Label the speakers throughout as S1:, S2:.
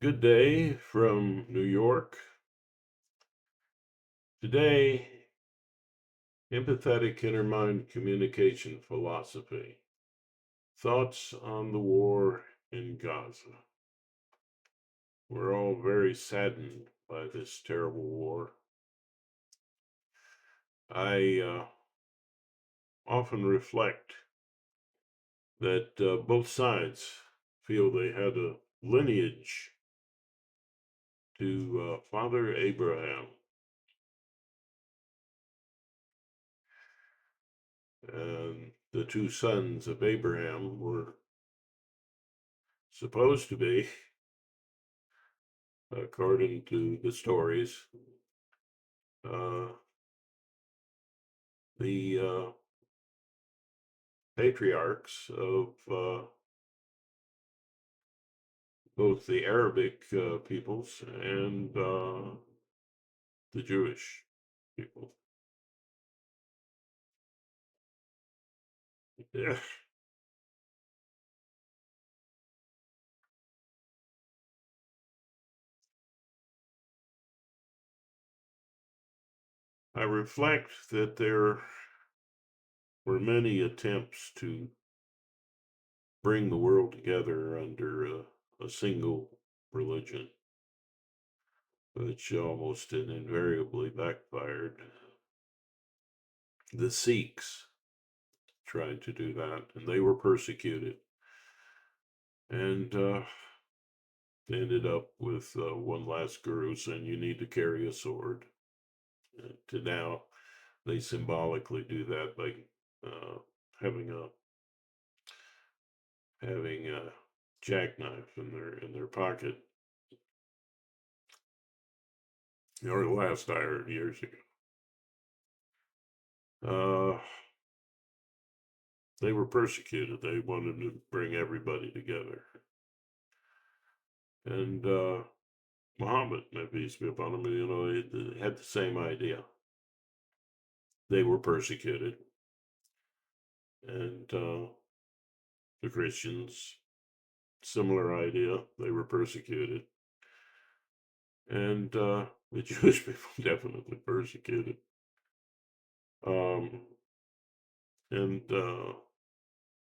S1: Good day from New York. Today, empathetic intermind communication philosophy. Thoughts on the war in Gaza. We're all very saddened by this terrible war. I often reflect that both sides feel they had a lineage to Father Abraham. And the two sons of Abraham were supposed to be, according to the stories, uh, the patriarchs of both the Arabic peoples and the Jewish people. Yeah. I reflect that there were many attempts to bring the world together under a single religion, which almost and invariably backfired. The Sikhs tried to do that, and they were persecuted. And ended up with one last guru saying you need to carry a sword. To now, they symbolically do that by uh, having a jackknife in their pocket. Or the last I heard years ago. They were persecuted. They wanted to bring everybody together. And Muhammad, may peace be upon him, they had the same idea. They were persecuted. And the Christians, similar idea. They were persecuted. And the Jewish people definitely persecuted. Um, and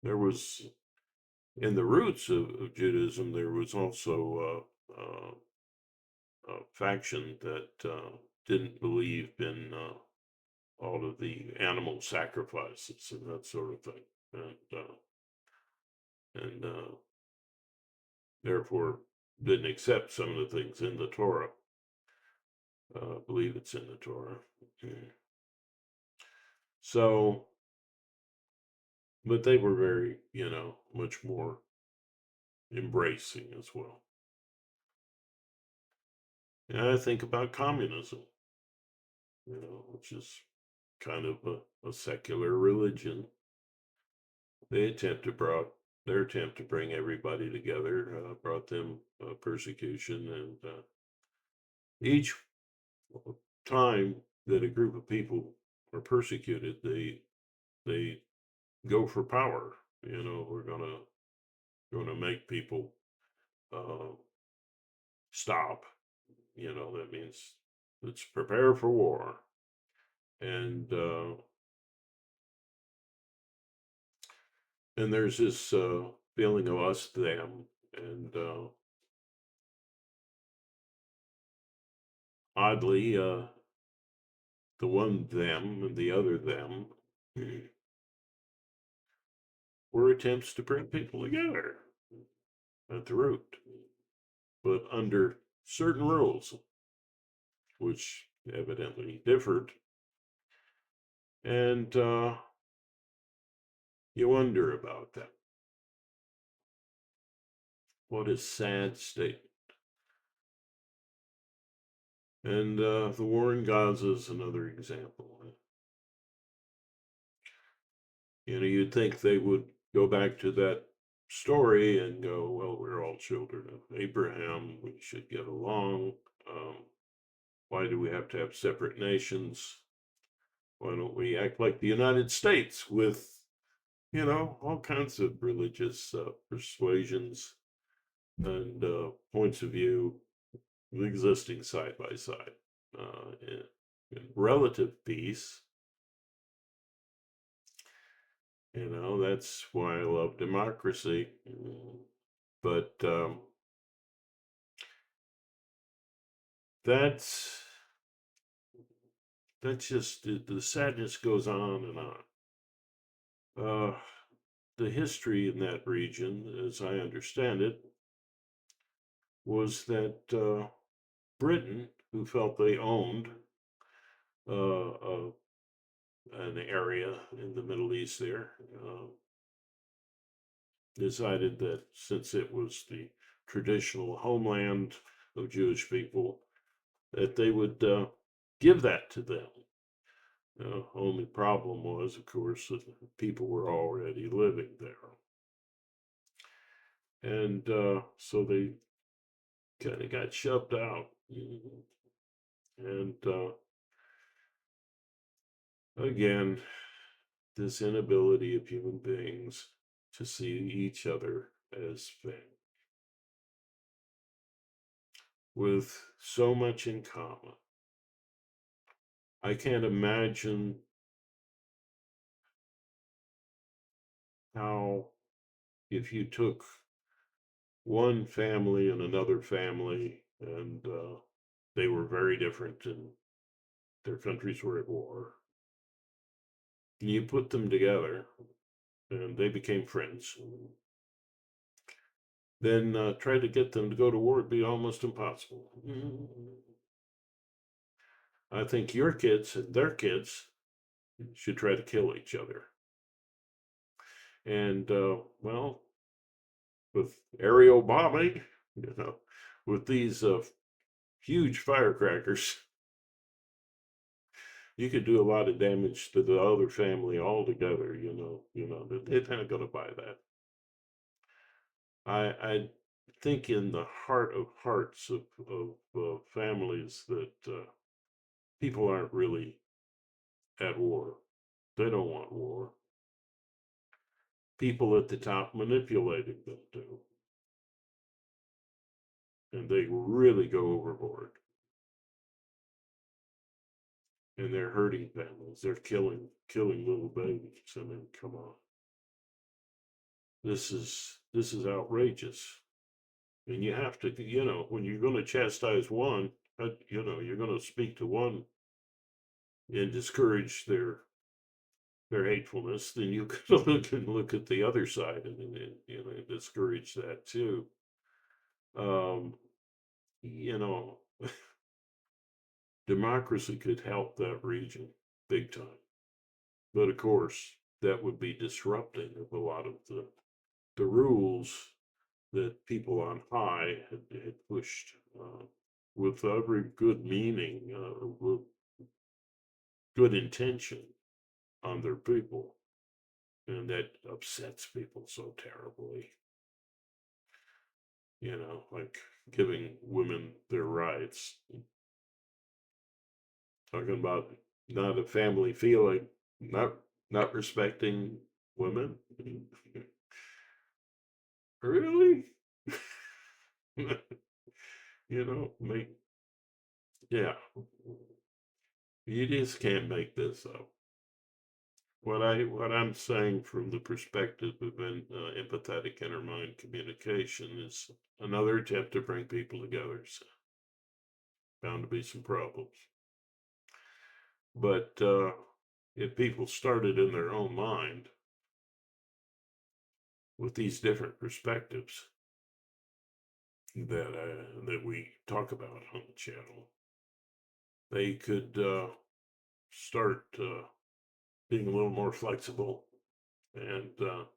S1: there was, in the roots of Judaism, there was also a faction that didn't believe in all of the animal sacrifices and that sort of thing. And therefore didn't accept some of the things in the Torah. Believe it's in the Torah. So, but they were very, much more embracing as well. And I think about communism, which is kind of a secular religion. Their attempt to bring everybody together brought them persecution, and each time that a group of people are persecuted, they go for power. We're gonna make people uh, stop. That means let's prepare for war. And there's this feeling of us them, and oddly, the one them and the other them were attempts to bring people together at the root, but under certain rules, which evidently differed. And you wonder about that. What a sad state. And the war in Gaza is another example. You'd think they would go back to that story and go, well, we're all children of Abraham. We should get along. Why do we have to have separate nations? Why don't we act like the United States with, all kinds of religious persuasions and points of view existing side by side in relative peace. That's why I love democracy. But that's just the sadness goes on and on. The history in that region, as I understand it, was that Britain, who felt they owned uh, an area in the Middle East there, decided that since it was the traditional homeland of Jewish people, that they would give that to them. Only problem was, of course, that people were already living there. And so they kind of got shoved out. And again, this inability of human beings to see each other as family with so much in common. I can't imagine how, if you took one family and another family, and they were very different and their countries were at war, and you put them together and they became friends, then try to get them to go to war would be almost impossible. I think your kids and their kids should try to kill each other. And, well, with aerial bombing, with these huge firecrackers, you could do a lot of damage to the other family altogether. They're not going to buy that. I think in the heart of hearts of families that people aren't really at war. They don't want war. People at the top manipulating them do, and they really go overboard. And they're hurting families. They're killing little babies. I mean, come on. This is outrageous. And you have to, when you're going to chastise one, you're going to speak to one and discourage their hatefulness, then you can look at the other side and discourage that too. Um, you know, democracy could help that region big time, but of course that would be disrupting of a lot of the rules that people on high had pushed with every good meaning, with good intention on their people, and that upsets people so terribly. Like giving women their rights, talking about not a family feeling, not respecting women. Really? Make yeah. You just can't make this up. What I'm saying from the perspective of empathetic intermind communication is another attempt to bring people together. So bound to be some problems, but if people started in their own mind with these different perspectives that we talk about on the channel, they could start being a little more flexible and a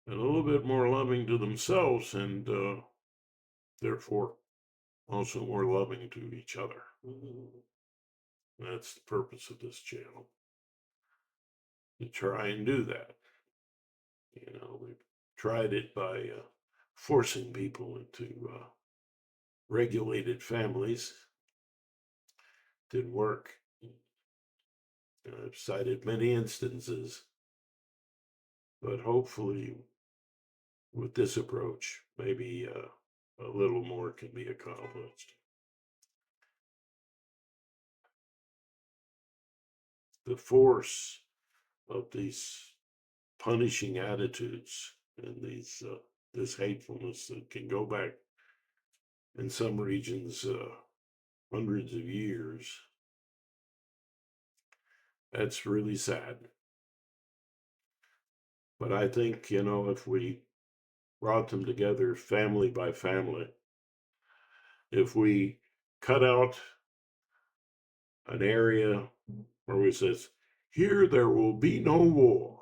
S1: little bit more loving to themselves, and therefore also more loving to each other. That's the purpose of this channel, to try and do that. We've tried it by forcing people into regulated families. Didn't work. I've cited many instances, but hopefully with this approach, maybe a little more can be accomplished. The force of these punishing attitudes and this hatefulness that can go back in some regions hundreds of years. That's really sad. But I think, if we brought them together family by family, if we cut out an area where we says, here there will be no war,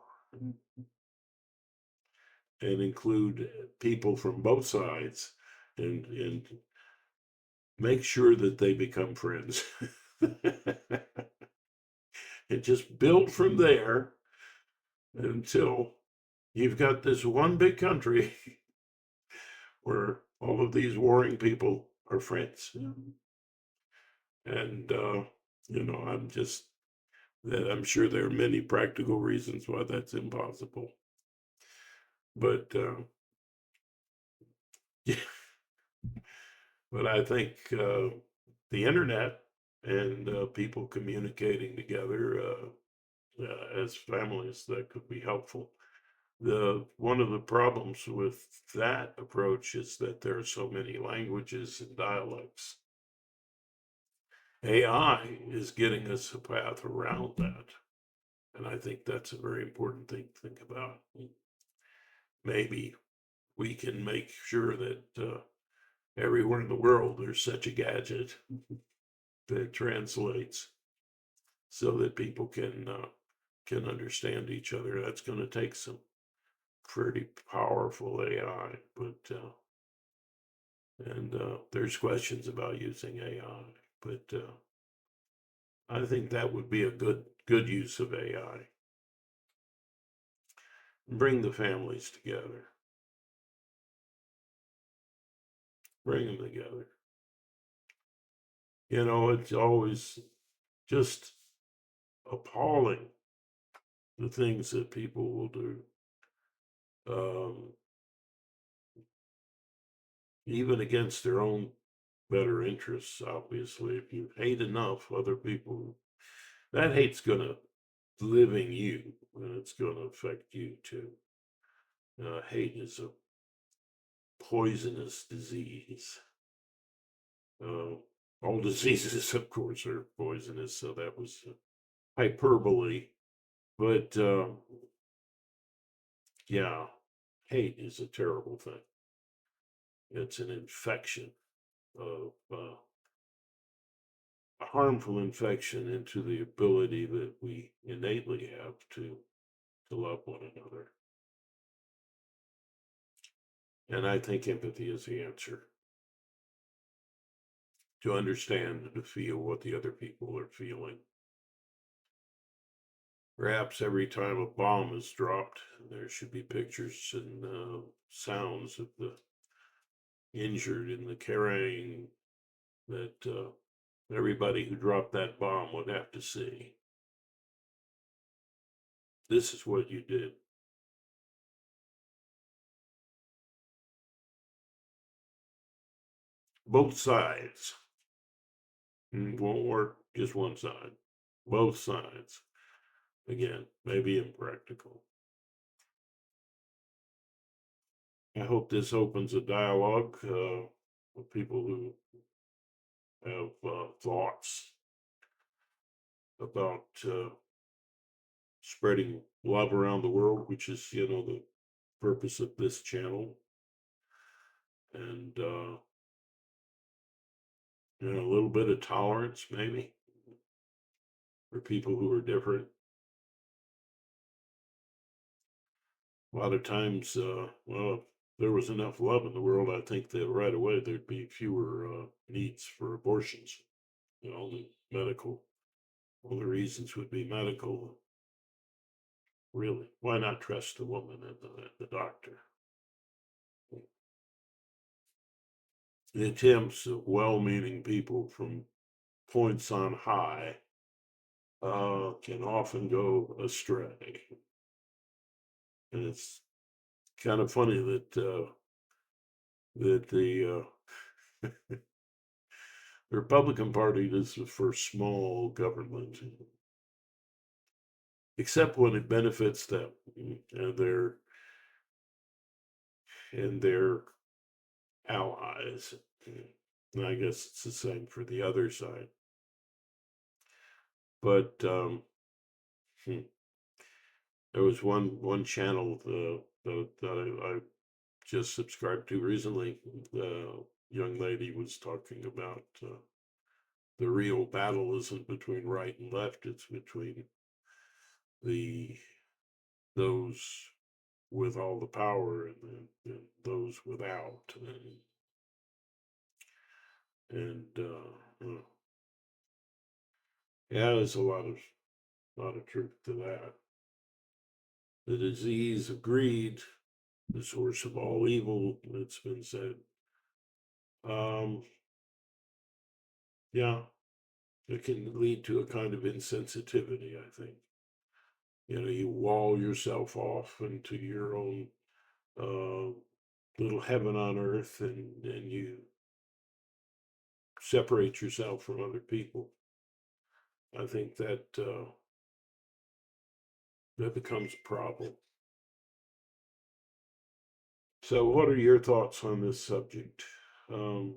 S1: and include people from both sides and make sure that they become friends. And just build from there until you've got this one big country where all of these warring people are friends. And I'm sure there are many practical reasons why that's impossible. But yeah, but I think the internet and people communicating together as families, that could be helpful. One of the problems with that approach is that there are so many languages and dialects. AI is getting us a path around that, and I think that's a very important thing to think about. Maybe we can make sure that everywhere in the world there's such a gadget that translates so that people can understand each other. That's going to take some pretty powerful AI, but and there's questions about using AI, but I think that would be a good use of AI. Bring the families together. Bring them together. It's always just appalling the things that people will do. Um, Even against their own better interests, obviously. If you hate enough other people, that hate's going to live in you, and it's going to affect you too. Hate is a poisonous disease. Uh, all diseases, of course, are poisonous, so that was hyperbole. But yeah, hate is a terrible thing. It's an infection of a harmful infection into the ability that we innately have to love one another. And I think empathy is the answer, to understand and to feel what the other people are feeling. Perhaps every time a bomb is dropped, there should be pictures and sounds of the injured and the carrying that everybody who dropped that bomb would have to see. This is what you did. Both sides. Won't work just one side. Both sides. Again, maybe impractical. I hope this opens a dialogue with people who have thoughts about spreading love around the world, which is, the purpose of this channel. And, a little bit of tolerance, maybe, for people who are different. A lot of times, well, if there was enough love in the world, I think that right away there'd be fewer needs for abortions. Only medical, all the reasons would be medical. Really, why not trust the woman and the doctor? The attempts of well-meaning people from points on high can often go astray, and it's kind of funny that the Republican Party is for small government, except when it benefits them and their allies. And I guess it's the same for the other side. But hmm, there was one channel that I just subscribed to recently. The young lady was talking about the real battle isn't between right and left; it's between the those with all the power and those without, and yeah, there's a lot of truth to that. The disease of greed, the source of all evil. It's been said. Um, yeah, it can lead to a kind of insensitivity. I think you wall yourself off into your own uh, little heaven on earth, and you separate yourself from other people. I think that becomes a problem. So, what are your thoughts on this subject? Um,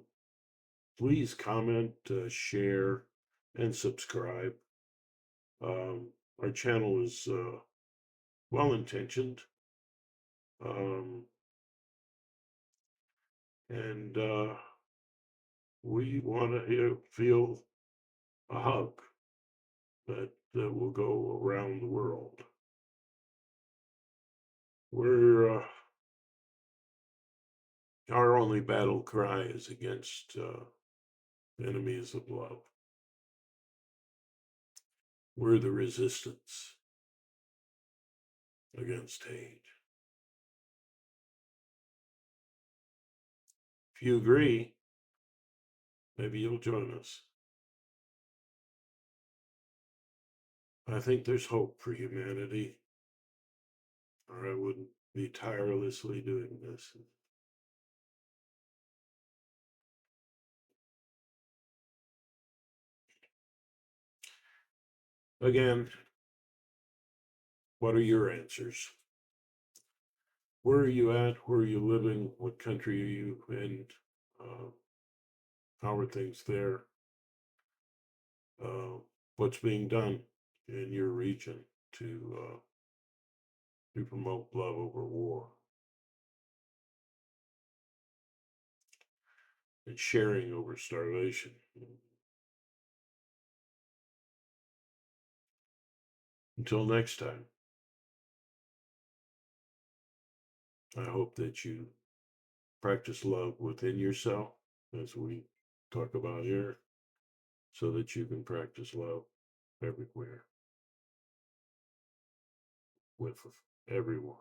S1: Please comment, share, and subscribe. Um, our channel is well intentioned, um, and we want to feel a hug that will go around the world. We're our only battle cry is against enemies of love. We're the resistance against hate. If you agree, maybe you'll join us. I think there's hope for humanity, or I wouldn't be tirelessly doing this. Again, what are your answers? Where are you at? Where are you living? What country are you in? Uh, how are things there? Uh, what's being done in your region to promote love over war and sharing over starvation? Until next time, I hope that you practice love within yourself, as we talk about here, so that you can practice love everywhere with everyone.